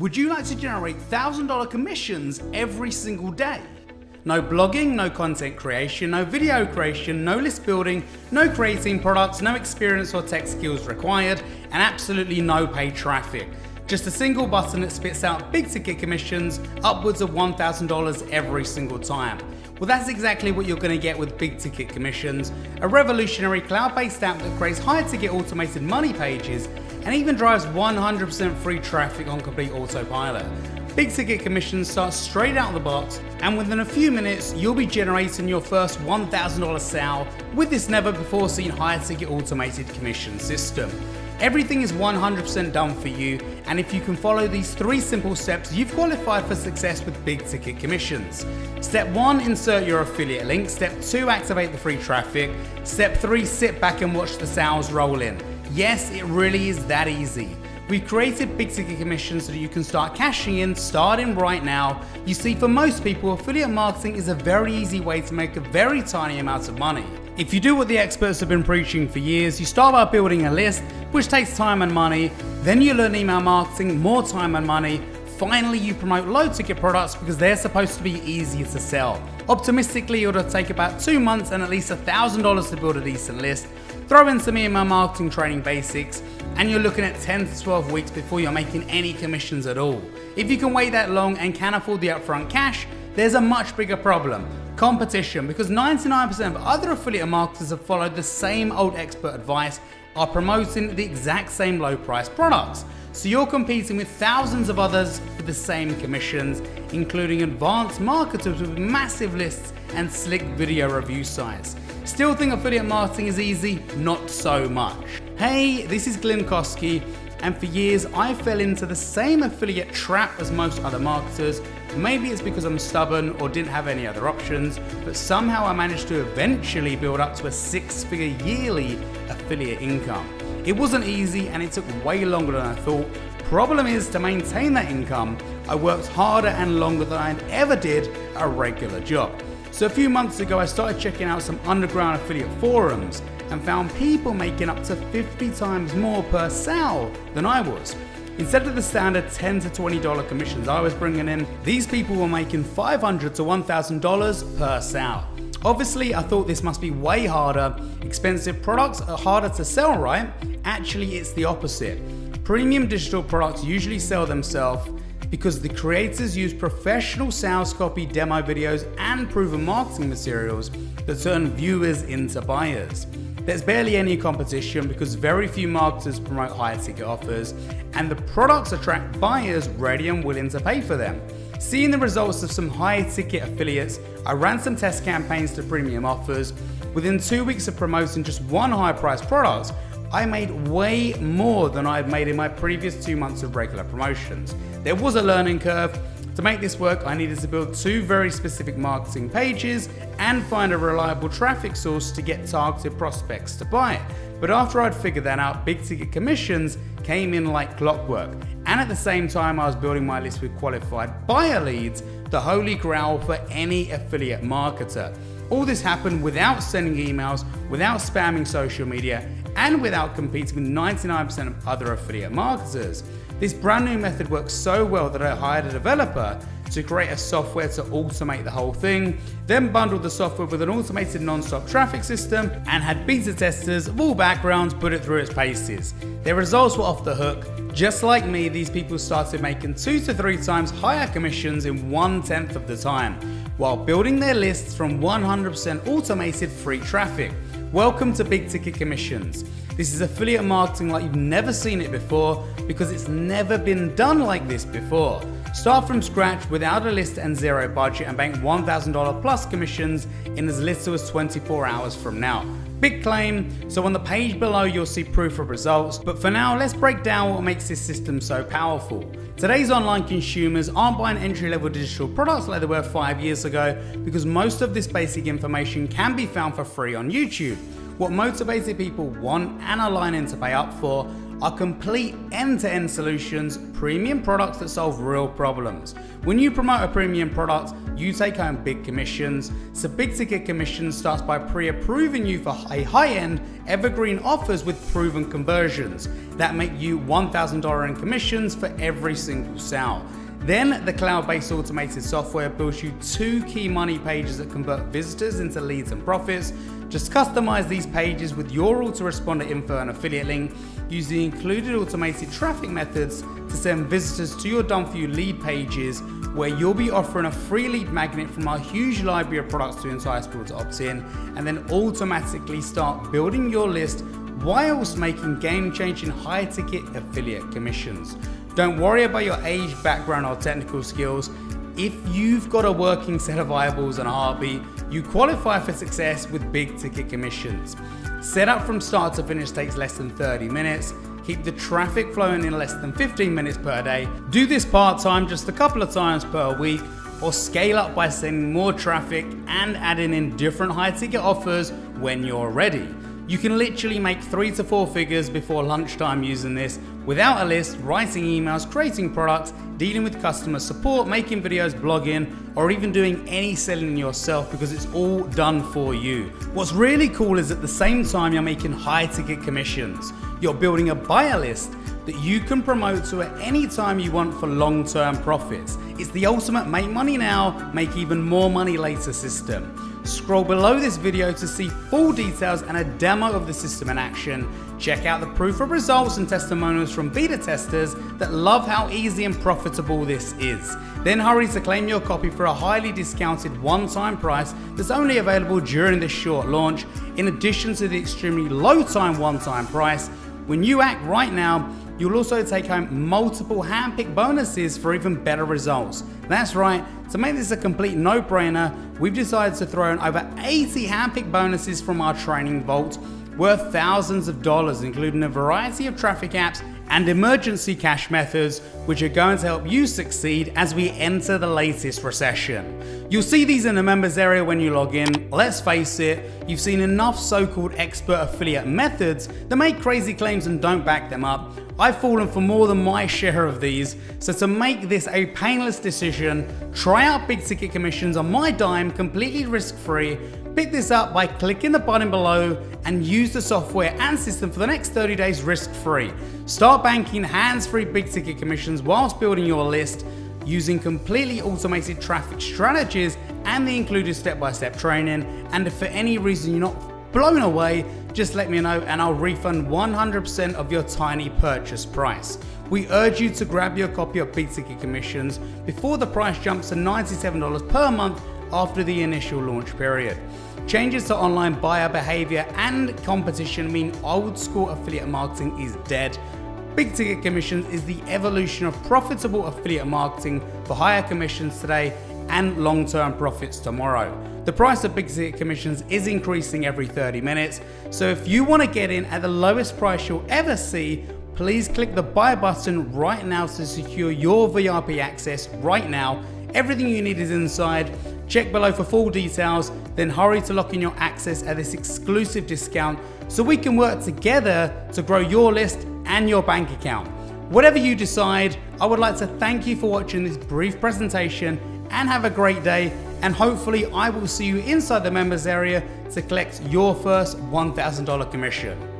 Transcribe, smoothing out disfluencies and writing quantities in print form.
Would you like to generate $1,000 commissions every single day? No blogging, no content creation, no video creation, no list building, no creating products, no experience or tech skills required, and absolutely no paid traffic. Just a single button that spits out big ticket commissions upwards of $1,000 every single time. Well, that's exactly what you're going to get with Big Ticket Commissions, a revolutionary cloud-based app that creates high-ticket automated money pages and even drives 100% free traffic on complete autopilot. Big Ticket Commissions starts straight out of the box, and within a few minutes, you'll be generating your first $1,000 sale with this never-before-seen high-ticket automated commission system. Everything is 100% done for you, and if you can follow these 3 simple steps, you've qualified for success with Big Ticket Commissions. Step 1, insert your affiliate link. Step 2, activate the free traffic. Step 3, sit back and watch the sales roll in. Yes, it really is that easy. We've created Big Ticket Commissions so that you can start cashing in, starting right now. You see, for most people, affiliate marketing is a very easy way to make a very tiny amount of money. If you do what the experts have been preaching for years, you start by building a list, which takes time and money. Then you learn email marketing, more time and money. Finally, you promote low ticket products because they're supposed to be easier to sell. Optimistically, it'll take about 2 months and at least $1,000 to build a decent list. Throw in some email marketing training basics, and you're looking at 10 to 12 weeks before you're making any commissions at all. If you can wait that long and can afford the upfront cash, there's a much bigger problem: competition, because 99% of other affiliate marketers have followed the same old expert advice, are promoting the exact same low price products. So you're competing with thousands of others for the same commissions, including advanced marketers with massive lists and slick video review sites. Still think affiliate marketing is easy? Not so much. Hey, this is Glenn Kosky, and for years I fell into the same affiliate trap as most other marketers. Maybe it's because I'm stubborn or didn't have any other options, but somehow I managed to eventually build up to a 6-figure yearly affiliate income. It wasn't easy and it took way longer than I thought. Problem is, to maintain that income, I worked harder and longer than I ever did a regular job. So a few months ago, I started checking out some underground affiliate forums and found people making up to 50 times more per sale than I was. Instead of the standard $10 to $20 commissions I was bringing in, these people were making $500 to $1,000 per sale. Obviously, I thought this must be way harder. Expensive products are harder to sell, right? Actually, it's the opposite. Premium digital products usually sell themselves because the creators use professional sales copy, demo videos, and proven marketing materials that turn viewers into buyers. There's barely any competition because very few marketers promote higher ticket offers, and the products attract buyers ready and willing to pay for them. Seeing the results of some high ticket affiliates, I ran some test campaigns to premium offers. Within 2 weeks of promoting just one high priced product, I made way more than I had made in my previous 2 months of regular promotions. There was a learning curve. To make this work, I needed to build 2 very specific marketing pages and find a reliable traffic source to get targeted prospects to buy it. But after I'd figured that out, Big Ticket Commissions came in like clockwork. And at the same time, I was building my list with qualified buyer leads, the holy grail for any affiliate marketer. All this happened without sending emails, without spamming social media, and without competing with 99% of other affiliate marketers. This brand new method works so well that I hired a developer to create a software to automate the whole thing, then bundled the software with an automated non-stop traffic system and had beta testers of all backgrounds put it through its paces. Their results were off the hook. Just like me, these people started making 2 to 3 times higher commissions in 1/10 of the time, while building their lists from 100% automated free traffic. Welcome to Big Ticket Commissions. This is affiliate marketing like you've never seen it before because it's never been done like this before. Start from scratch without a list and zero budget and bank $1,000 plus commissions in as little as 24 hours from now. Big claim, so on the page below you'll see proof of results, but for now let's break down what makes this system so powerful. Today's online consumers aren't buying entry-level digital products like they were 5 years ago because most of this basic information can be found for free on YouTube. What motivated people want and are lining to pay up for are complete end-to-end solutions, premium products that solve real problems. When you promote a premium product, you take home big commissions. So Big Ticket Commissions starts by pre-approving you for a high-end evergreen offers with proven conversions that make you $1,000 in commissions for every single sale. Then the cloud-based automated software builds you 2 key money pages that convert visitors into leads and profits. Just customize these pages with your autoresponder info and affiliate link. Use the included automated traffic methods to send visitors to your done-for-you lead pages, where you'll be offering a free lead magnet from our huge library of products to entice people to opt in, and then automatically start building your list whilst making game-changing high-ticket affiliate commissions. Don't worry about your age, background, or technical skills. If you've got a working set of eyeballs and a heartbeat, you qualify for success with big ticket commissions. Setup from start to finish takes less than 30 minutes. Keep the traffic flowing in less than 15 minutes per day. Do this part-time just a couple of times per week, or scale up by sending more traffic and adding in different high-ticket offers when you're ready. You can literally make 3 to 4 figures before lunchtime using this, without a list, writing emails, creating products, dealing with customer support, making videos, blogging, or even doing any selling yourself, because it's all done for you. What's really cool is at the same time you're making high ticket commissions. You're building a buyer list that you can promote to at any time you want for long-term profits. It's the ultimate make money now, make even more money later system. Scroll below this video to see full details and a demo of the system in action. Check out the proof of results and testimonials from beta testers that love how easy and profitable this is. Then hurry to claim your copy for a highly discounted one-time price that's only available during this short launch, in addition to the extremely low-time one-time price. When you act right now, you'll also take home multiple hand-picked bonuses for even better results. That's right, to make this a complete no-brainer, we've decided to throw in over 80 hand-picked bonuses from our training vault, worth thousands of dollars, including a variety of traffic apps and emergency cash methods, which are going to help you succeed as we enter the latest recession. You'll see these in the members area when you log in. Let's face it, you've seen enough so-called expert affiliate methods that make crazy claims and don't back them up. I've fallen for more than my share of these, so to make this a painless decision, try out big ticket commissions on my dime, completely risk-free. Pick this up by clicking the button below and use the software and system for the next 30 days risk-free. Start banking hands-free big ticket commissions whilst building your list using completely automated traffic strategies and the included step-by-step training. And if for any reason you're not blown away, just let me know and I'll refund 100% of your tiny purchase price. We urge you to grab your copy of Big Ticket Commissions before the price jumps to $97 per month after the initial launch period. Changes to online buyer behavior and competition mean old school affiliate marketing is dead. Big Ticket Commissions is the evolution of profitable affiliate marketing for higher commissions today and long-term profits tomorrow. The price of Big Ticket Commissions is increasing every 30 minutes, so if you want to get in at the lowest price you'll ever see, please click the buy button right now to secure your VIP access right now. Everything you need is inside. Check below for full details, then hurry to lock in your access at this exclusive discount so we can work together to grow your list and your bank account. Whatever you decide, I would like to thank you for watching this brief presentation and have a great day, and hopefully I will see you inside the members area to collect your first $1,000 commission.